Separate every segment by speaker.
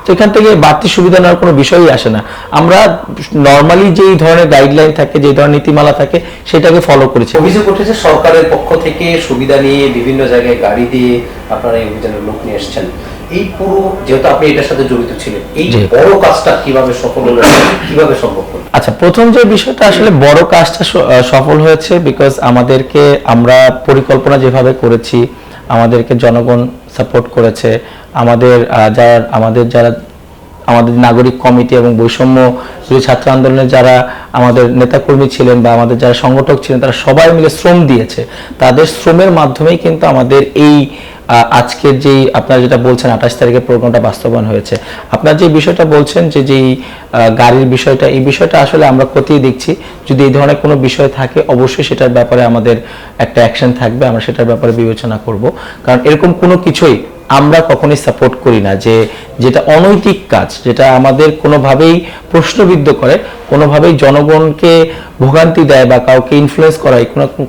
Speaker 1: তো এখান থেকে বাড়তি সুবিধা নেওয়ার কোনো বিষয়ই আসে না। আমরা নর্মালি যেই ধরনের গাইডলাইন থাকে, যে ধরনের নীতিমালা থাকে, সেটাকে ফলো করেছি।
Speaker 2: অভিযোগ উঠেছে সরকারের পক্ষ থেকে সুবিধা নিয়ে বিভিন্ন জায়গায় গাড়ি দিয়ে আপনারা এই অভিযানের লোক নিয়ে এসেছেন। এই পুরো, যেহেতু আপনি এটার সাথে জড়িত ছিলেন, এই বড় কাজটা কিভাবে সফল হলো, কিভাবে সম্ভব হলো?
Speaker 1: আচ্ছা, প্রথম যে বিষয়টা আসলে বড় কাজটা সফল হয়েছে বিকজ আমরা পরিকল্পনা যেভাবে করেছি, আমাদেরকে জনগণ সাপোর্ট করেছে। আমাদের নাগরিক কমিটি এবং বৈষম্য বিরোধী ছাত্র আন্দোলনের যারা আমাদের নেতাকর্মী ছিলেন বা আমাদের যারা সংগঠক ছিলেন, তারা সবাই মিলে শ্রম দিয়েছে। তাদের শ্রমের মাধ্যমেই কিন্তু আমাদের এই আজকের যেই আপনারা যেটা বলছেন 28 তারিখে প্রোগ্রামটা বাস্তবায়ন হয়েছে। আপনারা যে বিষয়টা বলছেন যে যেই গাড়ির বিষয়টা, এই বিষয়টা আসলে আমরা খতিয়ে দেখছি। যদি এই ধরনের কোনো বিষয় থাকে, অবশ্যই সেটার ব্যাপারে আমাদের একটা অ্যাকশন থাকবে, আমরা সেটার ব্যাপারে বিবেচনা করব। কারণ এরকম কোনো কিছুই আমরা কখনোই সাপোর্ট করি না যেটা অনৈতিক কাজ, যেটা আমাদের কোনোভাবেই প্রশ্নবিদ্ধ করে, কোনোভাবেই জনগণকে ভোগান্তি দেয় বা কাউকে ইনফ্লুয়েন্স করায়,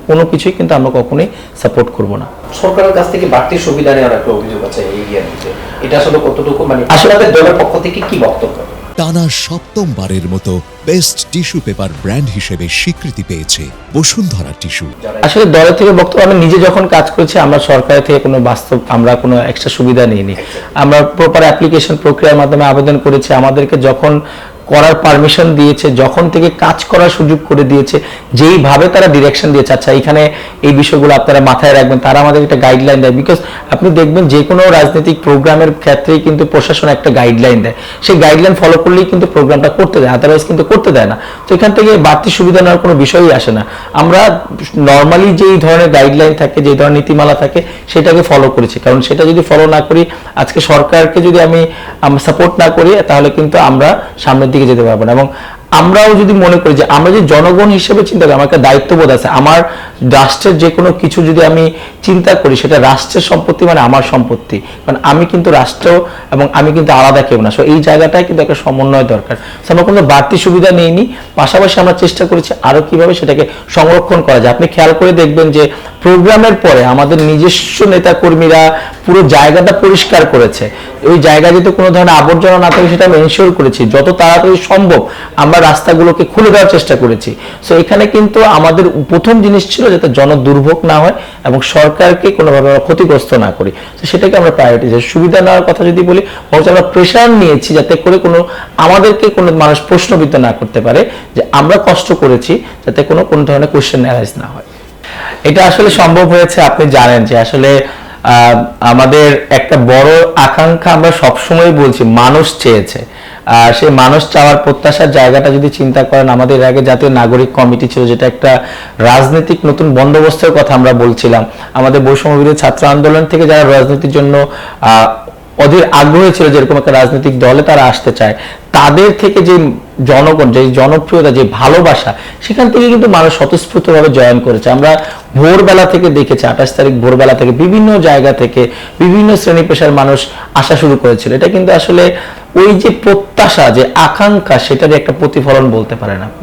Speaker 1: কোনো কিছুই কিন্তু আমরা কখনোই সাপোর্ট করব না।
Speaker 2: সরকারের কাছ থেকে বাড়তি সুবিধা নেওয়ার একটা অভিযোগ আছে এই ইয়াতে, এটা আসলে কতটুকু, মানে আসলে দলের পক্ষ থেকে কি বক্তব্য?
Speaker 3: টানা সপ্তমবারের মতো বেস্ট টিস্যু পেপার ব্র্যান্ড হিসেবে স্বীকৃতি পেয়েছে বসুন্ধরা টিস্যু।
Speaker 1: আসলে দলের থেকে বক্তব্য, আমি নিজে যখন কাজ করেছি, আমরা সরকারের থেকে আমরা কোনো এক্সট্রা সুবিধা নিইনি। আমরা প্রপার অ্যাপ্লিকেশন প্রক্রিয়ার মাধ্যমে আবেদন করেছি। আমাদেরকে যখন করার পারমিশন দিয়েছে, যখন থেকে কাজ করার সুযোগ করে দিয়েছে, যেইভাবে তারা ডিরেকশন দিয়েছে, আচ্ছা এখানে এই বিষয়গুলো আপনারা মাথায় রাখবেন, তারা আমাদের একটা গাইডলাইন দেয়। বিকজ আপনি দেখবেন যে কোনো রাজনৈতিক প্রোগ্রামের ক্ষেত্রেই কিন্তু প্রশাসন একটা গাইডলাইন দেয়, সেই গাইডলাইন ফলো করলেই কিন্তু প্রোগ্রামটা করতে দেয়, আদারওয়াইজ কিন্তু করতে দেয় না। তো এখান থেকে বাড়তি সুবিধা নেওয়ার কোনো বিষয়ই আসে না। আমরা নর্মালি যেই ধরনের গাইডলাইন থাকে, যে ধরনের নীতিমালা থাকে, সেটাকে ফলো করেছি। কারণ সেটা যদি ফলো না করি, আজকে সরকারকে যদি আমি সাপোর্ট না করি, তাহলে কিন্তু আমরা সামনের দিকে যেতে পারবো না। এবং আমরাও যদি মনে করি যে আমরা যে জনগণ হিসেবে চিন্তা করি, আমার একটা দায়িত্ববোধ আছে, আমার রাষ্ট্রের যে কোনো কিছু যদি আমি চিন্তা করি, সেটা রাষ্ট্রের সম্পত্তি, মানে আমার সম্পত্তি। কারণ আমি কিন্তু রাষ্ট্র এবং আমি কিন্তু আলাদা কেউ না। সো এই জায়গাটায় কিন্তু একটা সমন্বয় দরকার। আমরা কোনো বাড়তি সুবিধা নিইনি, পাশাপাশি আমরা চেষ্টা করেছি আরো কিভাবে সেটাকে সংরক্ষণ করা যায়। আপনি খেয়াল করে দেখবেন যে প্রোগ্রামের পরে আমাদের নিজস্ব নেতা কর্মীরা পুরো জায়গাটা পরিষ্কার করেছে। ওই জায়গায় যদি কোনো ধরনের আবর্জনা না থাকে, সেটা আমি এনশিওর করেছি। যত তাড়াতাড়ি সম্ভব আমরা রাস্তাগুলোকে খুলে দেওয়ার চেষ্টা করেছি। সো এখানে কিন্তু আমাদের প্রথম জিনিস ছিল যাতে জনদুর্ভোগ না হয় এবং সরকারকে কোনোভাবে ক্ষতিগ্রস্ত না করি। তো সেটাকে আমরা প্রায়োরিটি, সুবিধা নেওয়ার কথা যদি বলি, আমরা প্রেশার নিয়েছি যাতে করে আমাদেরকে কোনো মানুষ প্রশ্নবিদ্ধ না করতে পারে যে আমরা কষ্ট করেছি, যাতে কোনো ধরনের কোশ্চেন অ্যারাইজ না হয়। এটা আসলে সম্ভব হয়েছে। আপনি জানেন যে আসলে আমাদের একটা বড় আকাঙ্ক্ষা, আমরা সবসময় বলছি, মানুষ চেয়েছে। সেই মানুষ চাওয়ার প্রত্যাশার জায়গাটা যদি চিন্তা করেন, আমাদের আগে জাতীয় নাগরিক কমিটি ছিল, যেটা একটা রাজনৈতিক নতুন বন্দোবস্তের কথা আমরা বলছিলাম। আমাদের বৈষম্য বিরোধী ছাত্র আন্দোলন থেকে যারা রাজনীতির জন্য অধীর আগ্রহী ছিল, যেরকম একটা রাজনৈতিক দলে তারা আসতে চায়, তাদের থেকে যে জনগণ, যে জনপ্রিয়তা, যে ভালোবাসা, সেখান থেকে কিন্তু মানুষ স্বতঃস্ফূর্তভাবে জয়েন করেছে। আমরা ভোরবেলা থেকে দেখেছি, 28 তারিখ ভোরবেলা থেকে বিভিন্ন জায়গা থেকে বিভিন্ন শ্রেণী পেশার মানুষ আসা শুরু করেছিল। এটা কিন্তু আসলে ওই যে প্রত্যাশা, যে আকাঙ্ক্ষা, সেটারই একটা প্রতিফলন বলতে পারেন আপনি।